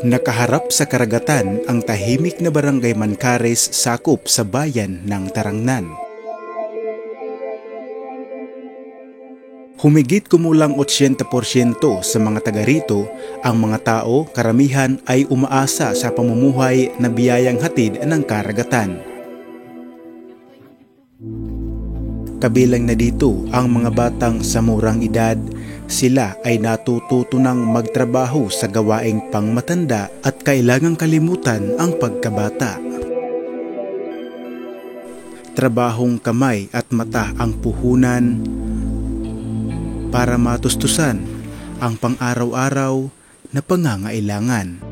Nakaharap sa karagatan ang tahimik na barangay Mancares sakop sa bayan ng Tarangnan. Humigit kumulang 80% sa mga taga rito, ang mga tao karamihan ay umaasa sa pamumuhay na biyayang hatid ng karagatan. Kabilang na dito ang mga batang sa murang edad. Sila ay natututo ng magtrabaho sa gawaing pangmatanda at kailangang kalimutan ang pagkabata. Trabahong kamay at mata ang puhunan para matustusan ang pang-araw-araw na pangangailangan.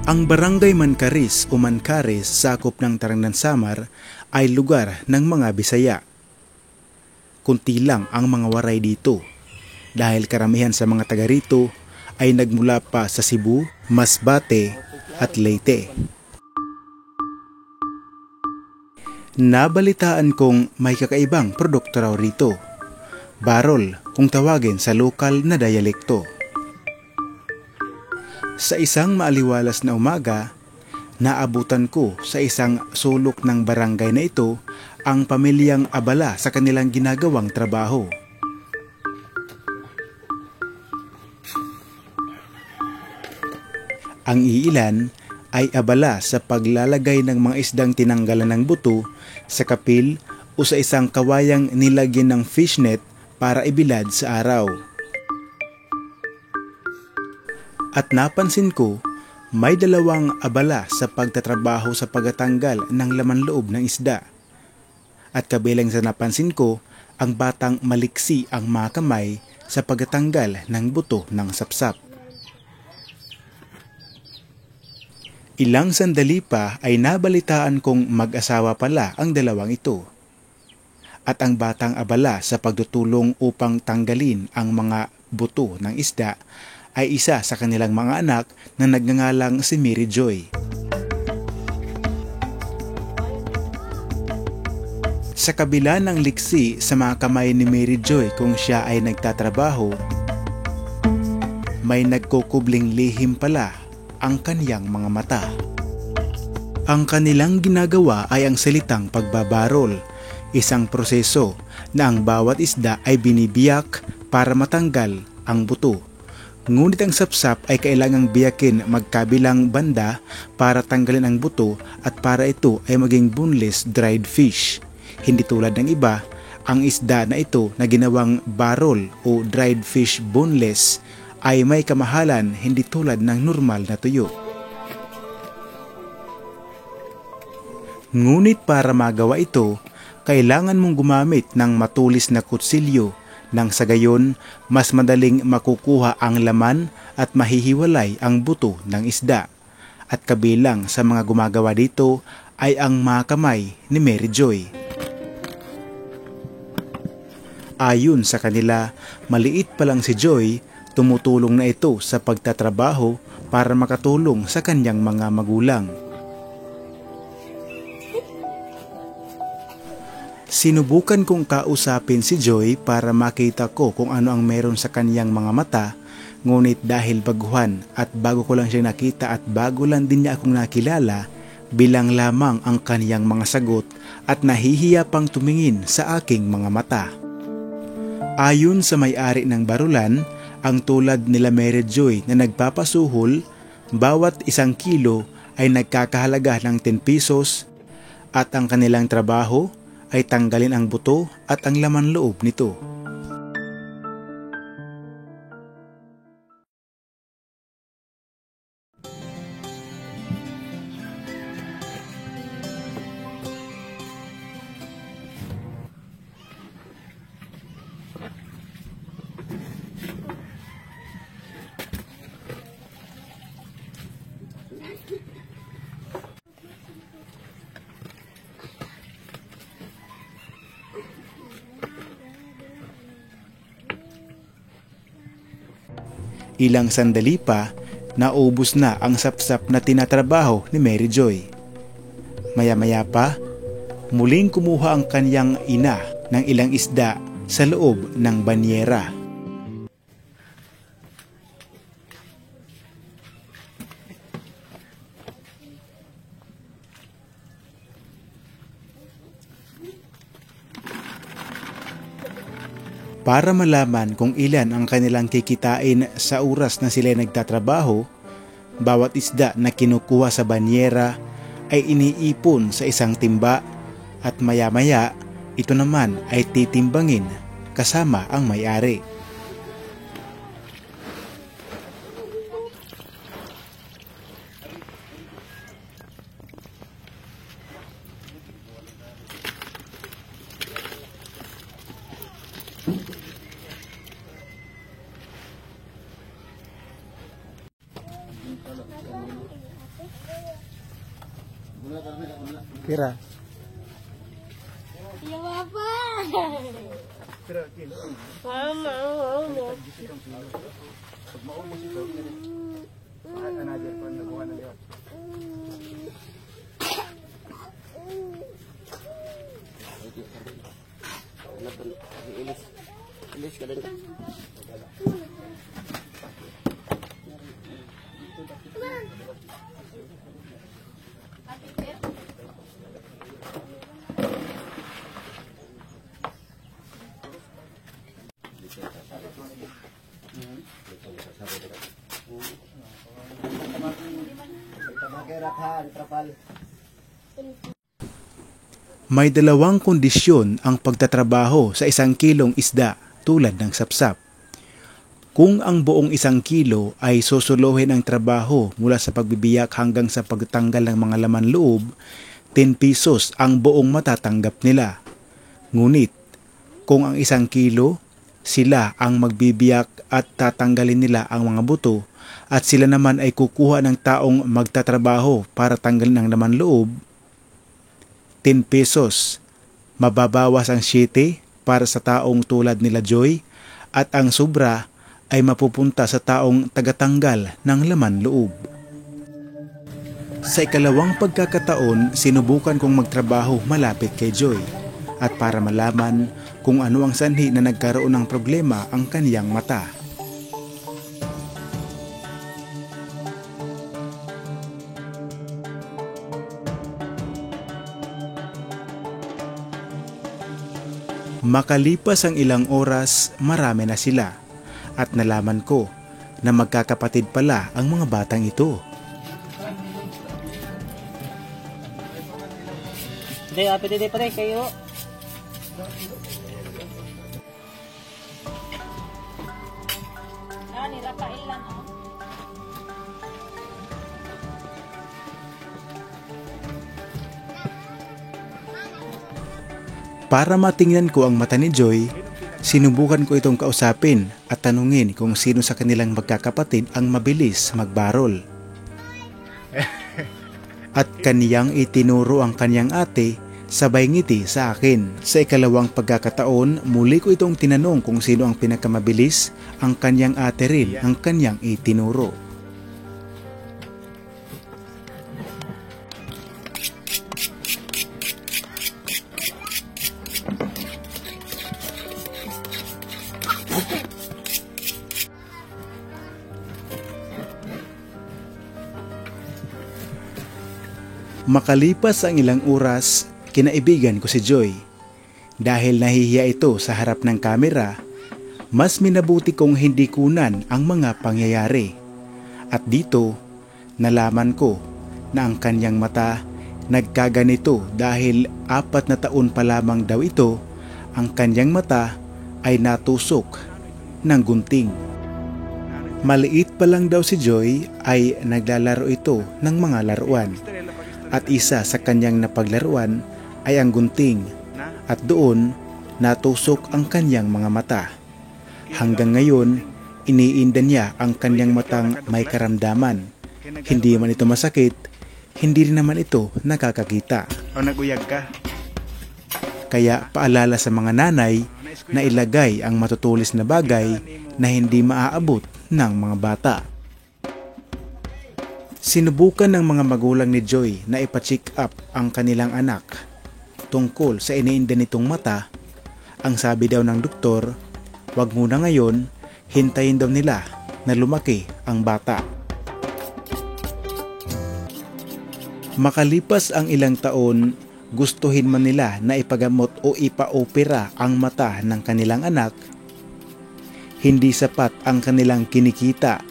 Ang Barangay Mancares o Mancares sakop ng Tarangnan Samar ay lugar ng mga Bisaya. Kunti lang ang mga waray dito dahil karamihan sa mga taga rito ay nagmula pa sa Cebu, Masbate at Leyte. Nabalitaan kong may kakaibang produkto raw rito. Barol kung tawagin sa lokal na dialekto. Sa isang maaliwalas na umaga, naabutan ko sa isang sulok ng barangay na ito ang pamilyang abala sa kanilang ginagawang trabaho. Ang iilan ay abala sa paglalagay ng mga isdang tinanggalan ng buto sa kapil o sa isang kawayang nilagyan ng fishnet para ibilad sa araw. At napansin ko, may dalawang abala sa pagtatrabaho sa pagtatanggal ng laman loob ng isda. At kabilang sa napansin ko, ang batang maliksi ang mga kamay sa pagtatanggal ng buto ng sapsap. Ilang sandali pa ay nabalitaan kong mag-asawa pala ang dalawang ito. At ang batang abala sa pagtutulong upang tanggalin ang mga buto ng isda ay isa sa kanilang mga anak na nagngangalang si Mary Joy. Sa kabila ng liksi sa mga kamay ni Mary Joy kung siya ay nagtatrabaho, may nagkukubling lihim pala ang kaniyang mga mata. Ang kanilang ginagawa ay ang salitang pagbabarol, isang proseso na ang bawat isda ay binibiyak para matanggal ang buto. Ngunit ang sapsap ay kailangang biyakin magkabilang banda para tanggalin ang buto at para ito ay maging boneless dried fish. Hindi tulad ng iba, ang isda na ito na ginawang barol o dried fish boneless ay may kamahalan hindi tulad ng normal na tuyo. Ngunit para magawa ito, kailangan mong gumamit ng matulis na kutsilyo nang sa gayon mas madaling makukuha ang laman at mahihiwalay ang buto ng isda. At kabilang sa mga gumagawa dito ay ang mga kamay ni Mary Joy. Ayon sa kanila, maliit pa lang si Joy, tumutulong na ito sa pagtatrabaho para makatulong sa kanyang mga magulang. Sinubukan kong kausapin si Joy para makita ko kung ano ang meron sa kanyang mga mata, ngunit dahil baguhan at bago ko lang siya nakita at bago lang din niya akong nakilala, bilang lamang ang kaniyang mga sagot at nahihiya pang tumingin sa aking mga mata. Ayon sa may-ari ng barulan, ang tulad nila Mary Joy na nagpapasuhol, bawat 1 kilo ay nagkakahalaga ng 10 pesos at ang kanilang trabaho ay tanggalin ang buto at ang laman loob nito. Ilang sandali pa, naubos na ang sapsap na tinatrabaho ni Mary Joy. Maya-maya pa, muling kumuha ang kanyang ina ng ilang isda sa loob ng banyera. Para malaman kung ilan ang kanilang kikitain sa oras na sila nagtatrabaho, bawat isda na kinukuha sa banyera ay iniipon sa isang timba at maya-maya ito naman ay titimbangin kasama ang may-ari. Pira. Ya Papa. Pira kilo. Mama, mama. Pag maubos ito, anadir pa nakuha na liwat. Ilis ka din. May dalawang kondisyon ang pagtatrabaho sa 1 kilong isda tulad ng sapsap. Kung ang buong 1 kilo ay susuluhin ang trabaho mula sa pagbibiyak hanggang sa pagtanggal ng mga laman loob, 10 pesos ang buong matatanggap nila. Ngunit, kung ang 1 kilo, sila ang magbibiyak at tatanggalin nila ang mga buto at sila naman ay kukuha ng taong magtatrabaho para tanggalin ang laman loob, 10 pesos, mababawas ang 7 para sa taong tulad nila Joy at ang sobra ay mapupunta sa taong tagatanggal ng laman loob. Sa ikalawang pagkakataon, sinubukan kong magtrabaho malapit kay Joy at para malaman kung ano ang sanhi na nagkaroon ng problema ang kaniyang mata. Makalipas ang ilang oras, marami na sila at nalaman ko na magkakapatid pala ang mga batang ito. Hindi, pwede pa rin kayo. Nirapain lang oh. Para matingnan ko ang mata ni Joy, sinubukan ko itong kausapin at tanungin kung sino sa kanilang magkakapatid ang mabilis magbarol. At kaniyang itinuro ang kaniyang ate, sabay ngiti sa akin. Sa ikalawang pagkakataon, muli ko itong tinanong kung sino ang pinakamabilis, ang kaniyang ate rin ang kaniyang itinuro. Makalipas ang ilang oras, kinaibigan ko si Joy. Dahil nahihiya ito sa harap ng kamera, mas minabuti kong hindi kunan ang mga pangyayari. At dito, nalaman ko na ang kanyang mata nagkaganito dahil 4 na taon pa lamang daw ito, ang kanyang mata ay natusok ng gunting. Maliit pa lang daw si Joy ay naglalaro ito ng mga laruan. At isa sa kanyang napaglaruan ay ang gunting at doon natusok ang kanyang mga mata. Hanggang ngayon, iniinda niya ang kanyang matang may karamdaman. Hindi man ito masakit, hindi rin naman ito nakakakita. O naguyag ka? Kaya paalala sa mga nanay na ilagay ang matutulis na bagay na hindi maaabot ng mga bata. Sinubukan ng mga magulang ni Joy na ipa-check up ang kanilang anak tungkol sa iniinda nitong mata. Ang sabi daw ng doktor, wag muna ngayon, hintayin daw nila na lumaki ang bata. Makalipas ang ilang taon, gustuhin man nila na ipagamot o ipa-opera ang mata ng kanilang anak, hindi sapat ang kanilang kinikita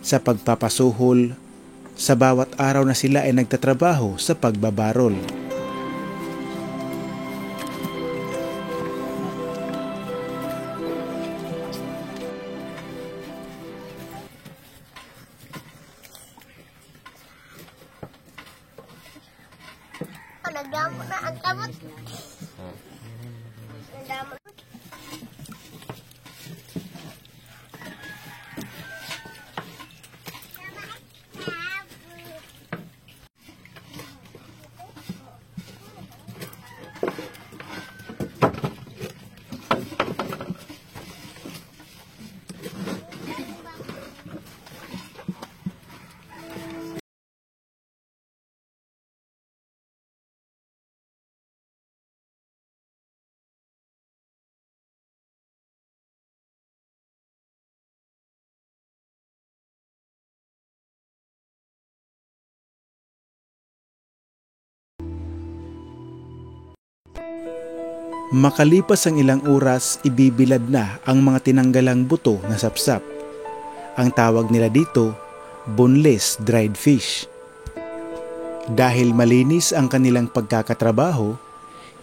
sa pagpapasuhol sa bawat araw na sila ay nagtatrabaho sa pagbabarol. Nagdamot na ang kamot. Nagdamot. Makalipas ang ilang oras, ibibilad na ang mga tinanggalang buto na sapsap. Ang tawag nila dito, boneless dried fish. Dahil malinis ang kanilang pagkakatrabaho,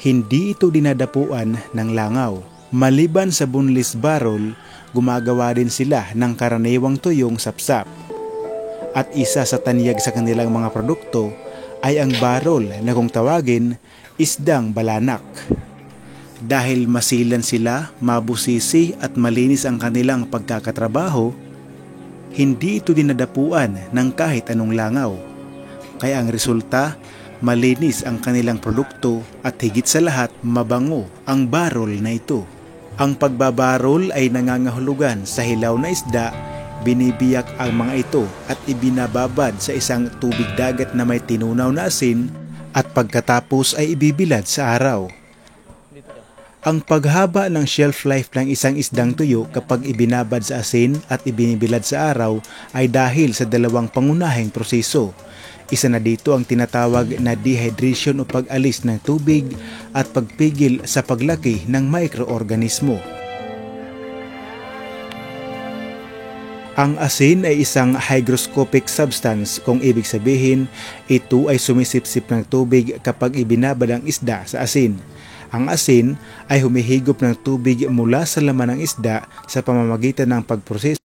hindi ito dinadapuan ng langaw. Maliban sa boneless barrel, gumagawa din sila ng karaniwang tuyong sapsap. At isa sa tanyag sa kanilang mga produkto ay ang barrel na kung tawagin, isdang balanak. Dahil masilan sila, mabusisi at malinis ang kanilang pagkakatrabaho, hindi ito dinadapuan ng kahit anong langaw. Kaya ang resulta, malinis ang kanilang produkto at higit sa lahat mabango ang barrel na ito. Ang pagbabarol ay nangangahulugan sa hilaw na isda, binibiyak ang mga ito at ibinababad sa isang tubig dagat na may tinunaw na asin at pagkatapos ay ibibilad sa araw. Ang paghaba ng shelf life ng isang isdang tuyo kapag ibinabad sa asin at ibinibilad sa araw ay dahil sa dalawang pangunahing proseso. Isa na dito ang tinatawag na dehydration o pag-alis ng tubig at pagpigil sa paglaki ng mikroorganismo. Ang asin ay isang hygroscopic substance, kung ibig sabihin, ito ay sumisipsip ng tubig kapag ibinabad ang isda sa asin. Ang asin ay humihigop ng tubig mula sa laman ng isda sa pamamagitan ng pagproseso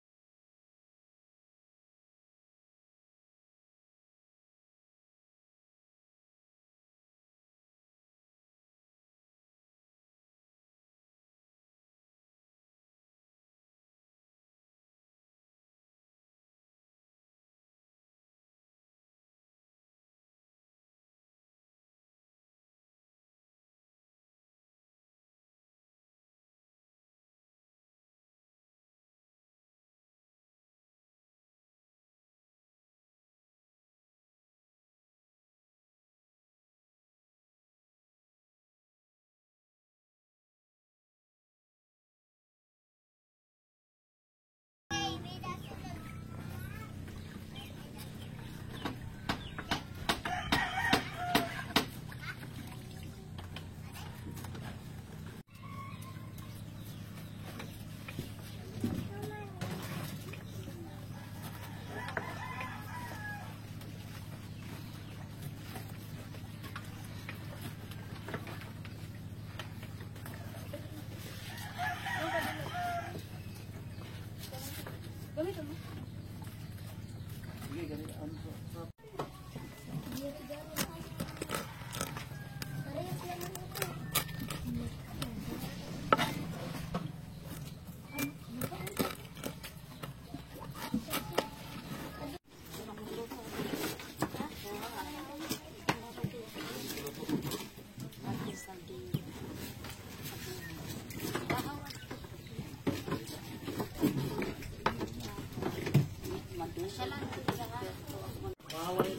Pa,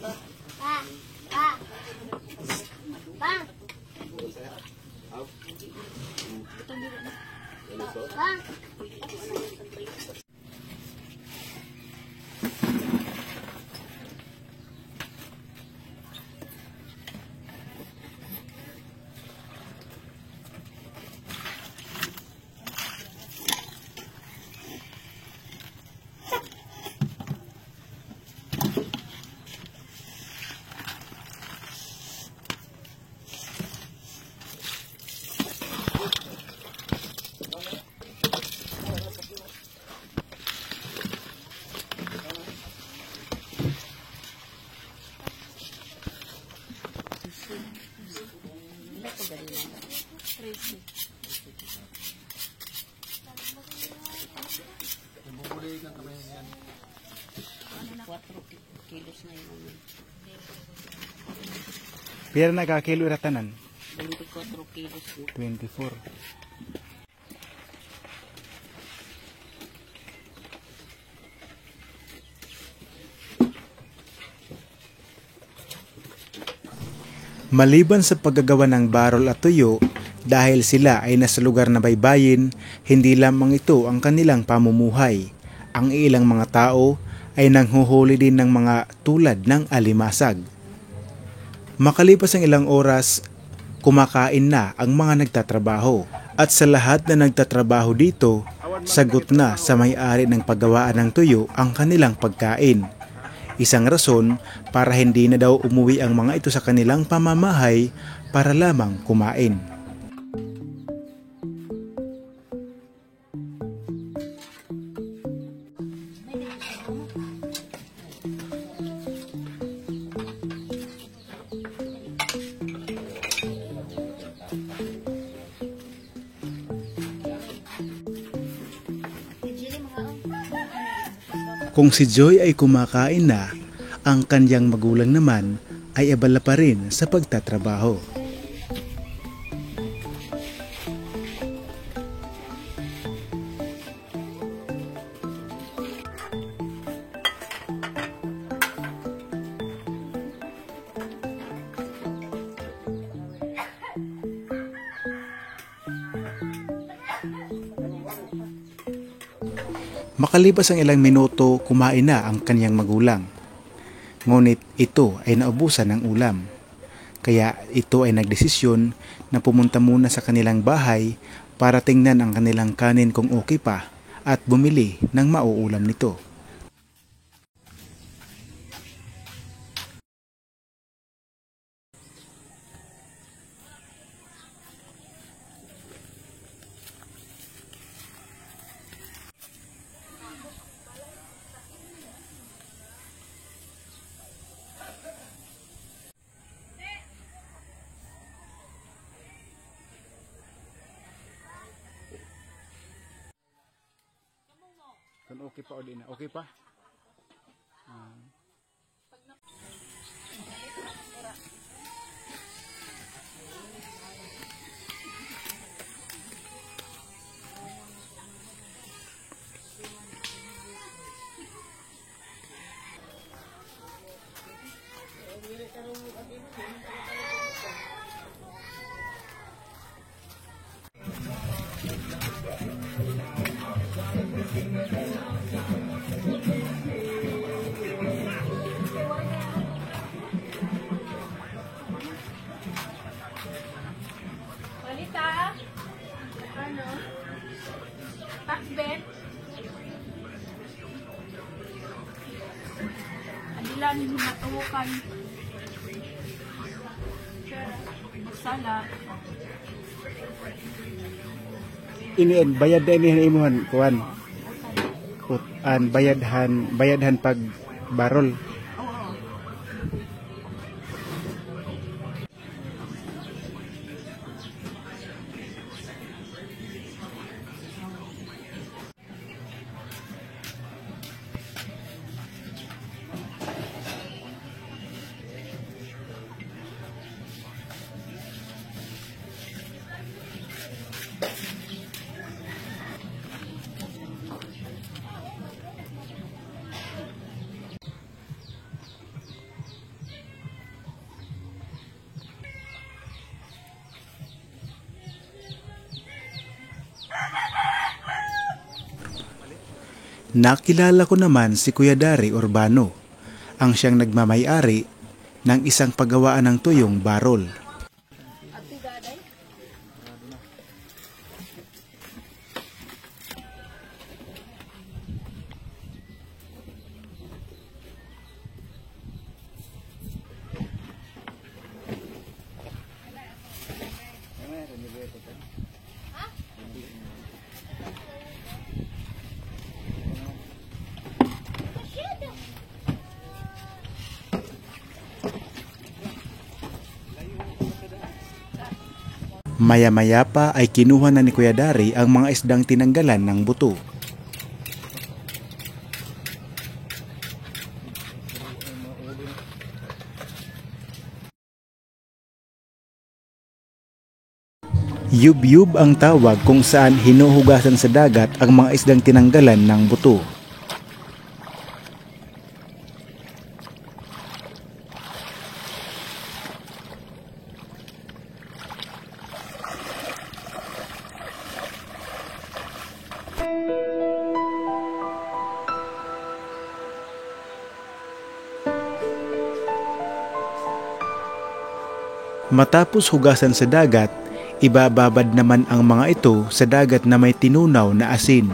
pa. Pa. Pa. Pira na kakilo iratanan? 24 kilos. 24. Maliban sa paggagawa ng barol at tuyo, dahil sila ay nasa lugar na baybayin, hindi lamang ito ang kanilang pamumuhay. Ang ilang mga tao ay nanghuhuli din ng mga tulad ng alimasag. Makalipas ang ilang oras, kumakain na ang mga nagtatrabaho. At sa lahat na nagtatrabaho dito, sagot na sa may-ari ng paggawaan ng tuyo ang kanilang pagkain. Isang rason para hindi na daw umuwi ang mga ito sa kanilang pamamahay para lamang kumain. Kung si Joy ay kumakain na, ang kanyang magulang naman ay abala pa rin sa pagtatrabaho. Makalipas ang ilang minuto, kumain na ang kanyang magulang. Ngunit ito ay naubusan ng ulam. Kaya ito ay nagdesisyon na pumunta muna sa kanilang bahay para tingnan ang kanilang kanin kung okay pa at bumili ng mauulam nito. Kan okay pa o di na? Okay pa? Balita? Ano? Takbet? Adilan hinatukan. Magsala. Ini bayad na ini imuhan kuan. An bayadhan pag barol. Oo. Nakilala ko naman si Kuya Dari Urbano, ang siyang nagmamay-ari ng isang paggawaan ng tuyong barol. Maya-maya pa ay kinuha na ni Kuya Dari ang mga isdang tinanggalan ng buto. Yub-yub ang tawag kung saan hinuhugasan sa dagat ang mga isdang tinanggalan ng buto. Matapos hugasan sa dagat, ibababad naman ang mga ito sa dagat na may tinunaw na asin.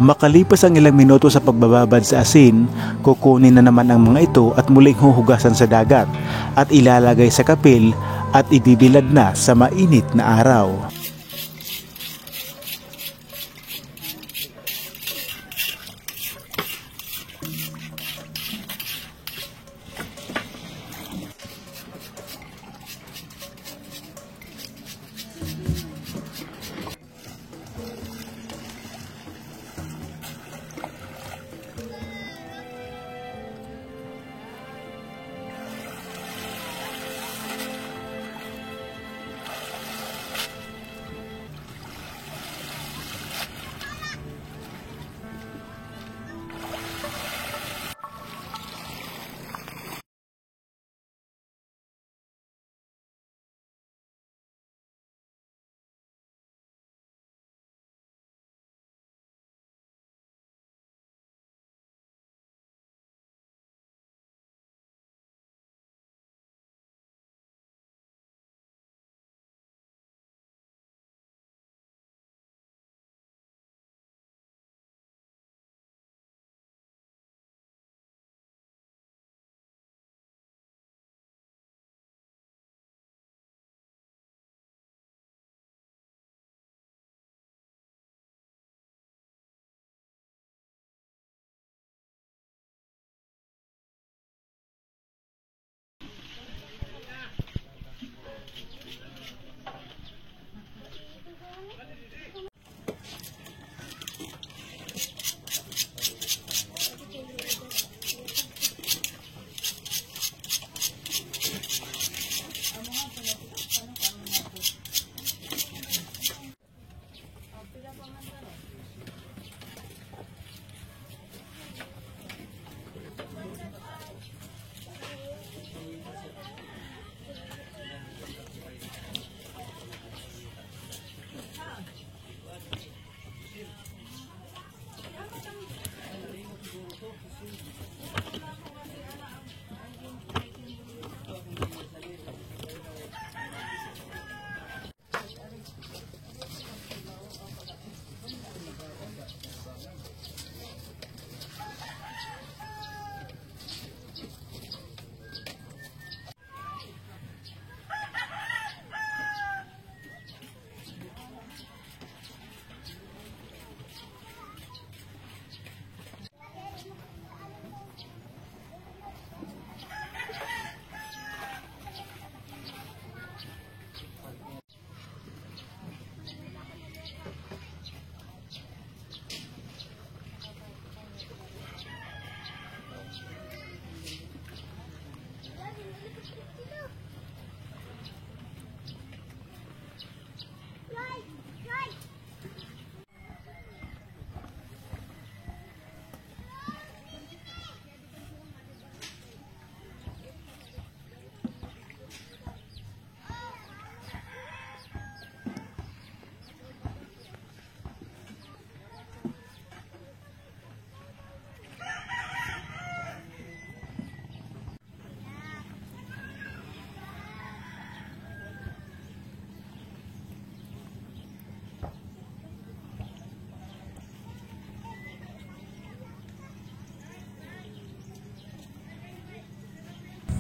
Makalipas ang ilang minuto sa pagbababad sa asin, kukunin na naman ang mga ito at muling huhugasan sa dagat at ilalagay sa kapil at ibibilad na sa mainit na araw.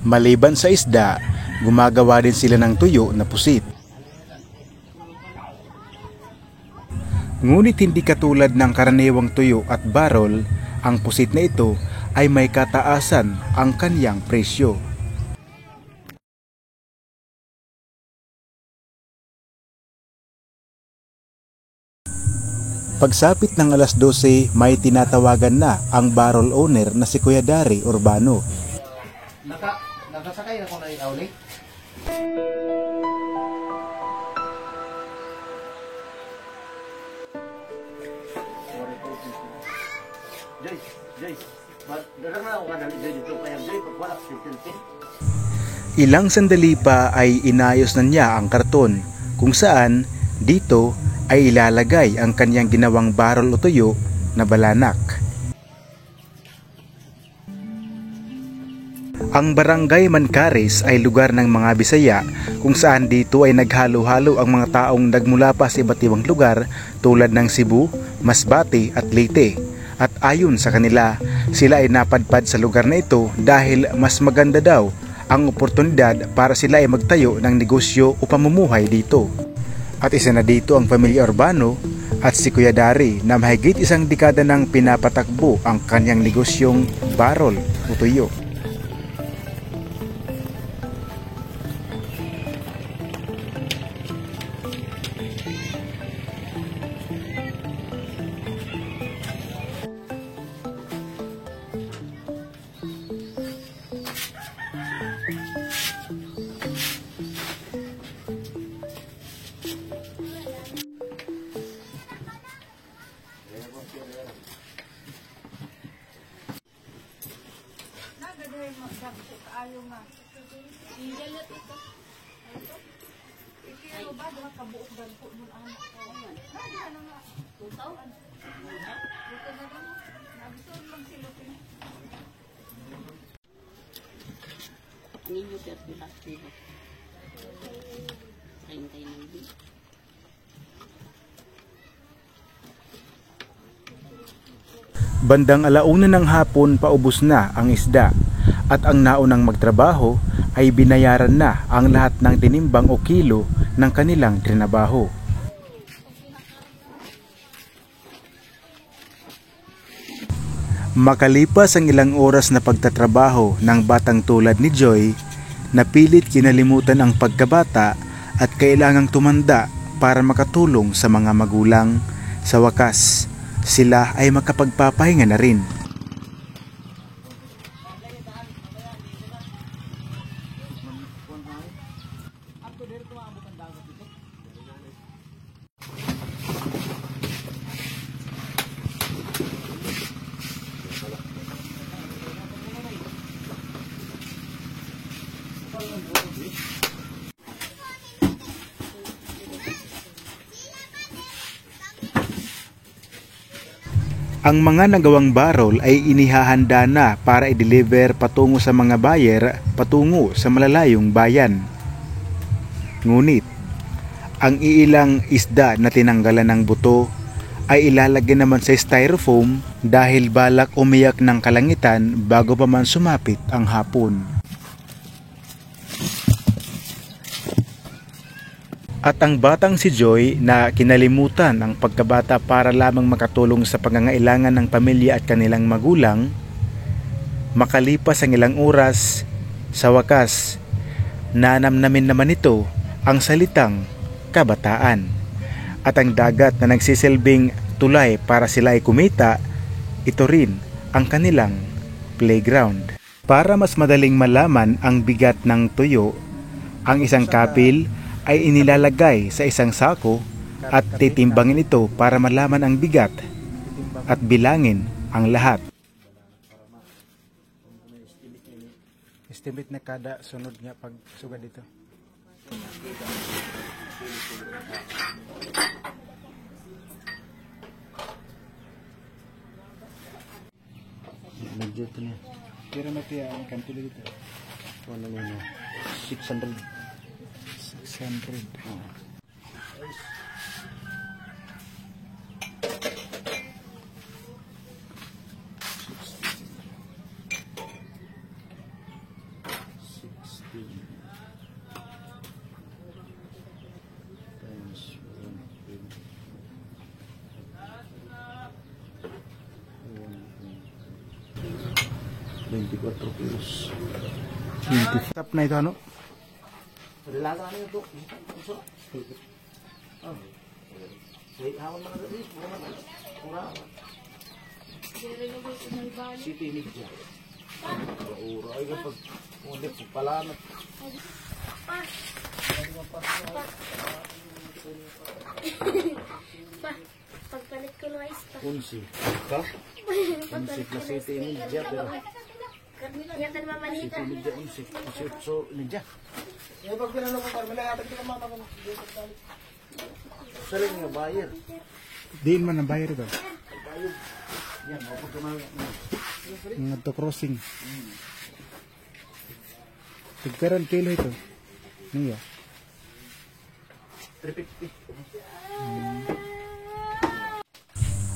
Maliban sa isda, gumagawa din sila ng tuyo na pusit. Ngunit hindi katulad ng karaniwang tuyo at barol, ang pusit na ito ay may kataasan ang kanyang presyo. Pagsapit ng alas 12, may tinatawagan na ang barrel owner na si Kuya Dari Urbano. Nakasakay na ko na yung ulit. Ilang sandali pa ay inayos na niya ang karton, kung saan dito ay ilalagay ang kanyang ginawang barrel o tuyo na balanak. Ang Barangay Mancares ay lugar ng mga Bisaya kung saan dito ay naghalo-halo ang mga taong nagmula pa sa iba't ibang lugar tulad ng Cebu, Masbate at Leyte. At ayon sa kanila, sila ay napadpad sa lugar na ito dahil mas maganda daw ang oportunidad para sila ay magtayo ng negosyo o pamumuhay dito. At isa na dito ang pamilya Urbano at si Kuya Dari na mahigit isang dekada nang pinapatakbo ang kanyang negosyong barrel o tuyo. Ninyo pero lahat nila. 39. Bandang 1:00 ng hapon paubos na ang isda at ang naunang magtrabaho ay binayaran na ang lahat ng tinimbang o kilo ng kanilang trinabaho. Makalipas ang ilang oras na pagtatrabaho ng batang tulad ni Joy, napilit kinalimutan ang pagkabata at kailangang tumanda para makatulong sa mga magulang. Sa wakas, sila ay makapagpapahinga na rin. Ang mga nagawang barrel ay inihahanda na para i-deliver patungo sa mga buyer patungo sa malalayong bayan. Ngunit, ang iilang isda na tinanggalan ng buto ay ilalagay naman sa styrofoam dahil balak umiyak ng kalangitan bago pa man sumapit ang hapon. At ang batang si Joy na kinalimutan ang pagkabata para lamang makatulong sa pangangailangan ng pamilya at kanilang magulang, makalipas ang ilang oras, sa wakas, nanamnamin naman ito ang salitang kabataan. At ang dagat na nagsisilbing tulay para sila ay kumita, ito rin ang kanilang playground. Para mas madaling malaman ang bigat ng tuyo, ang isang kapil ay inilalagay sa isang sako at titimbangin ito para malaman ang bigat at bilangin ang lahat. Estimate na kada sunod nga pag sugad dito. Medyo ito na. Pero matiya ang kanto dito. Ano na 600. 600. times 24 kilos. 20. Tap na ito ano? Lalo ano ito? Puso. Oh. Wait, hawan mga gabi. Mura. City Media. Ura. Ay, kapag ulit po pala na. Pagpalit ko na isa. Unsi. Ha? Unsi na City Media. Pero Yan ka mamanita. City Media unsi. Unsi so Media. Yung pag pinanong ko, Carmela, yatag ko naman ako. Saling nga, buyer. Diin man ang bayar ito. Buyer. Yan, ako kumain. Mga to crossing. Tigperan kilo ito. Niya. 350.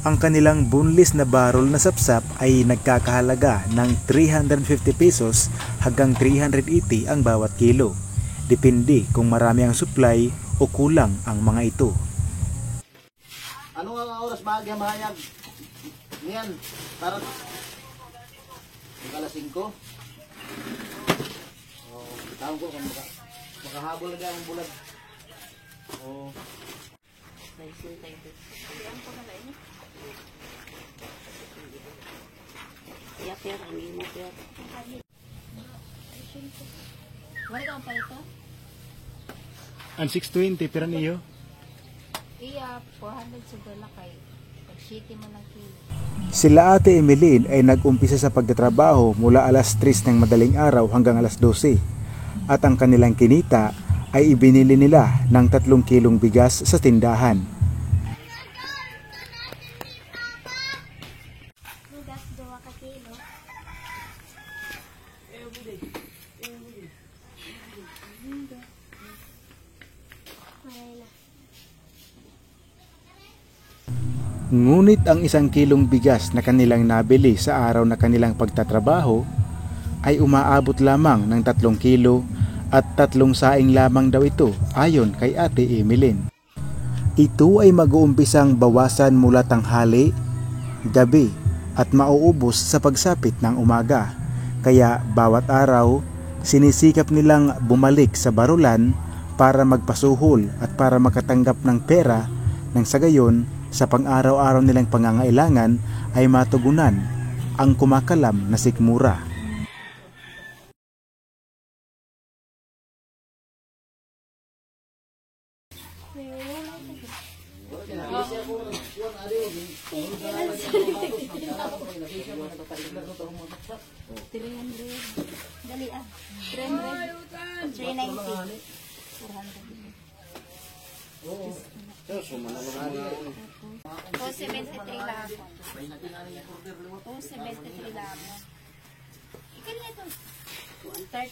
Ang kanilang boneless na barrel na sapsap ay nagkakahalaga ng 350 pesos hanggang 380 ang bawat kilo. Depende kung marami ang supply o kulang ang mga ito. Ano nga oras bahagya mahayag? Niyan, para alas 5. Oh, tawag ko kung makahabol na ang bulag. Oh, Naisin tayo dito. Yap, ang imo, yap. Wala kang pa ito? Ang 620 pero niyo. Iya, 400 sa dala kay pag-shitty mo ng kilo. Sila Ate Emeline ay nag-umpisa sa pagtatrabaho mula alas 3 ng madaling araw hanggang alas 12. At ang kanilang kinita ay ibinili nila ng 3 kilong bigas sa tindahan. Bugas 2 ka kilo. Ngunit ang 1 kilong bigas na kanilang nabili sa araw na kanilang pagtatrabaho ay umaabot lamang ng 3 kilo at 3 saing lamang daw ito ayon kay Ate Emeline. Ito ay mag-uumpisang bawasan mula tanghali, gabi at mauubos sa pagsapit ng umaga. Kaya bawat araw sinisikap nilang bumalik sa barulan para magpasuhol at para makatanggap ng pera nang sa gayon sa pang-araw-araw nilang pangangailangan ay matugunan ang kumakalam na sikmura. Dali ah. 300. 390. 273 lang ako. 273 lang ako. Ikan na ito.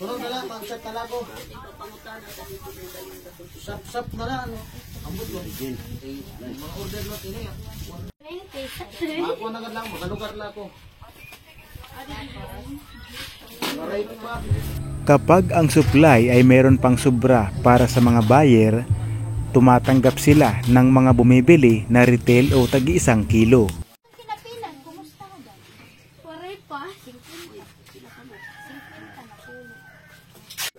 sunod na lang, pang-set na lang ko. Sap-sap na lang. Ambot mo. Mga order mo, tinay. 20. Ako na lang, makalugar lang ako. Maray pa. Kapag ang supply ay meron pang sobra para sa mga buyer, tumatanggap sila ng mga bumibili na retail o tagi-1 kilo. Pinapilan, kumusta ka dyan? Waray pa. 50 na pulo.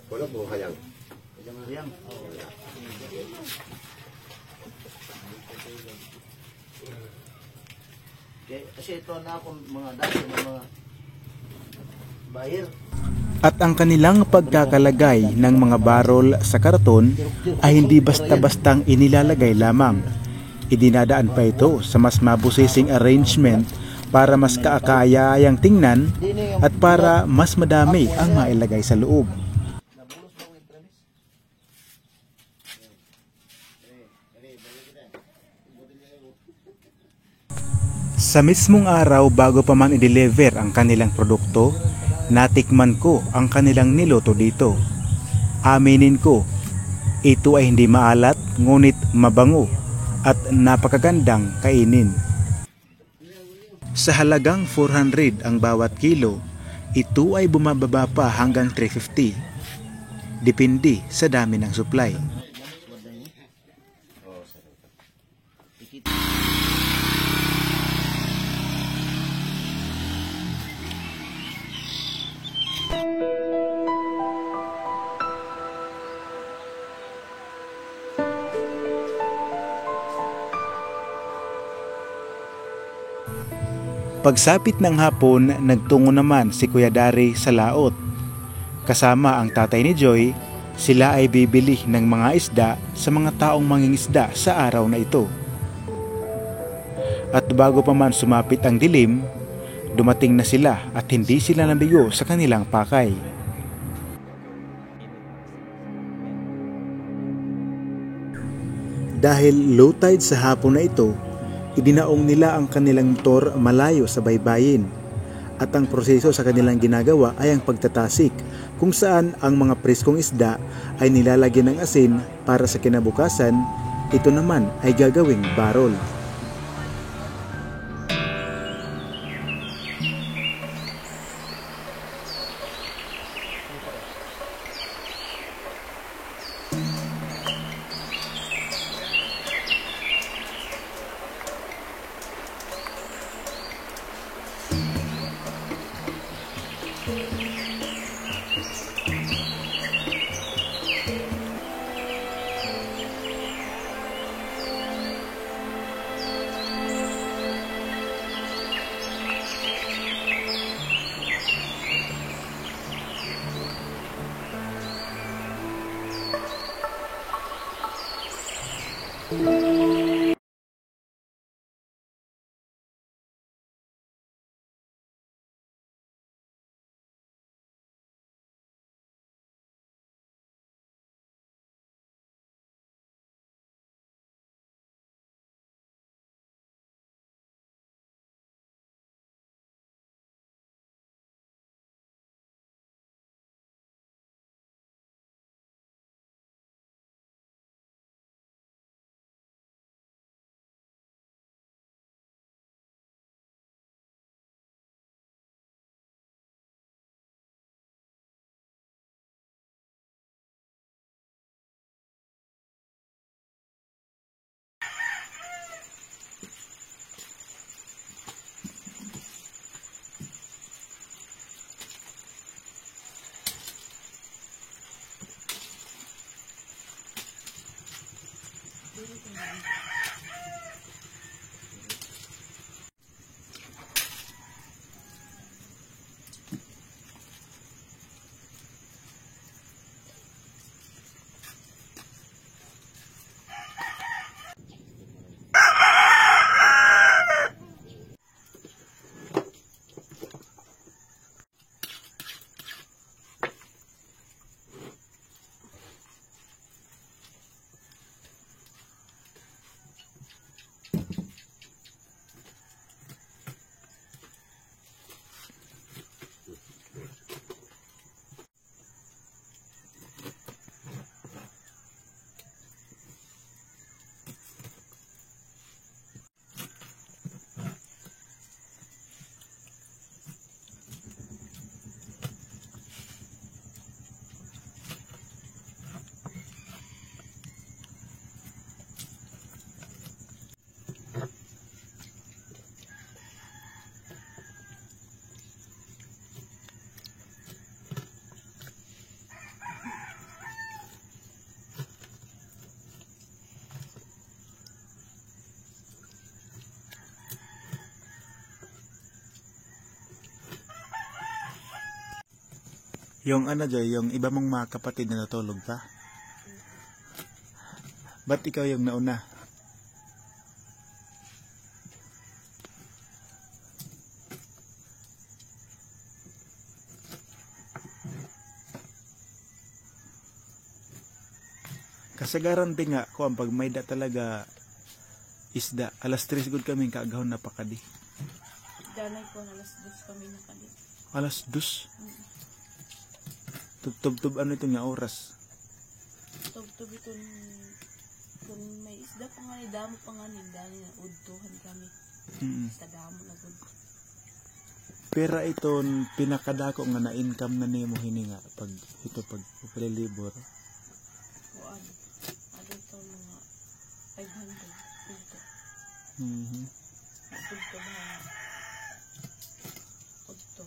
Wala mo kayang. Kayang. Kasi ito na akong mga dati ng mga buyer. At ang kanilang pagkakalagay ng mga barrel sa karton ay hindi basta-bastang inilalagay lamang. Idinadaan pa ito sa mas mabusising arrangement para mas kaakayayang tingnan at para mas madami ang mailagay sa loob. Sa mismong araw bago pa man i-deliver ang kanilang produkto, natikman ko ang kanilang niluto dito. Aminin ko, ito ay hindi maalat ngunit mabango at napakagandang kainin. Sa halagang 400 ang bawat kilo, ito ay bumababa pa hanggang 350. Depende sa dami ng supply. Pagsapit ng hapon, nagtungo naman si Kuya Dari sa laot. Kasama ang tatay ni Joy, sila ay bibili ng mga isda sa mga taong mangingisda sa araw na ito. At bago pa man sumapit ang dilim, dumating na sila at hindi sila nabigo sa kanilang pakay. Dahil low tide sa hapon na ito, idinaong nila ang kanilang motor malayo sa baybayin. At ang proseso sa kanilang ginagawa ay ang pagtatasik, kung saan ang mga preskong isda ay nilalagyan ng asin para sa kinabukasan, ito naman ay gagawing barol. Yung ano Joy, yung iba mong mga kapatid na natulog pa? Ba't ikaw yung nauna? Kasagaran din nga ko ang pag may da talaga isda. Alas 3 good kami kaagahon na pakadi. Danay ko na alas 2 kami nakali. Alas 2? Tub ano ito nga oras? Tub ito kung may isda pa nga ni damo pa nga ni dali na udtuhan kami. Sa damo na gud. Pero iton pinakadako nga na income na nimo hininga pag palilibor. Kuan. Ano to mga 500 dito. Mhm. Dito ba? Dito.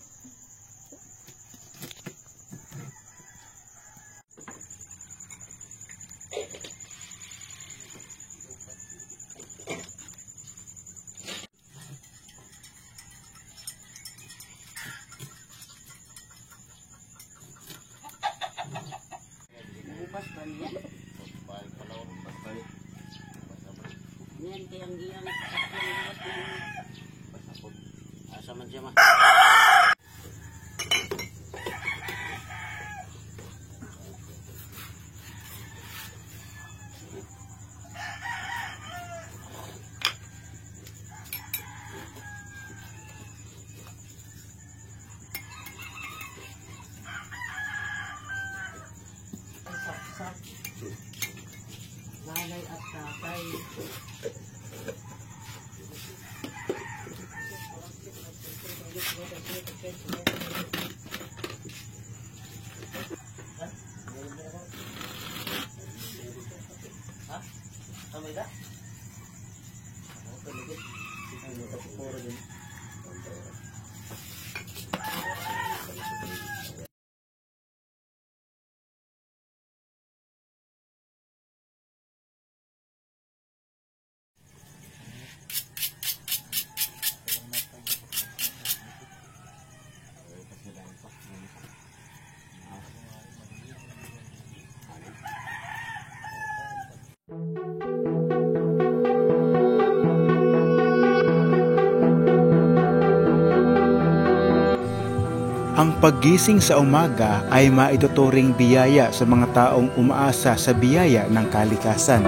Bukas ba niya? Balik pala ako. Balik. Yan kayang iyang sakyan bukas na Pasapot. Asa man siya ma? saksak. Nanay at tatay. Kamay ka? Ako talaga. Ano ka puro din? Ang paggising sa umaga ay maituturing biyaya sa mga taong umaasa sa biyaya ng kalikasan.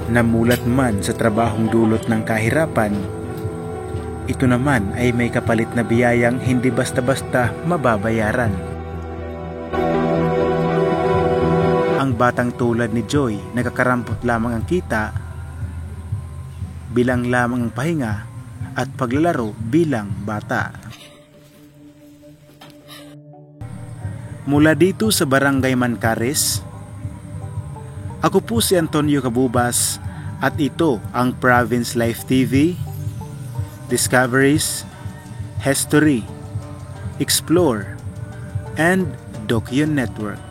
Namulat man sa trabahong dulot ng kahirapan, ito naman ay may kapalit na biyayang hindi basta-basta mababayaran. Ang batang tulad ni Joy, nakakarampot lamang ang kita, bilang lamang ang pahinga, at paglalaro bilang bata. Mula dito sa Barangay Mancares, ako po si Antonio Cabubas at ito ang Province Life TV, Discoveries, History, Explore, and Docu Network.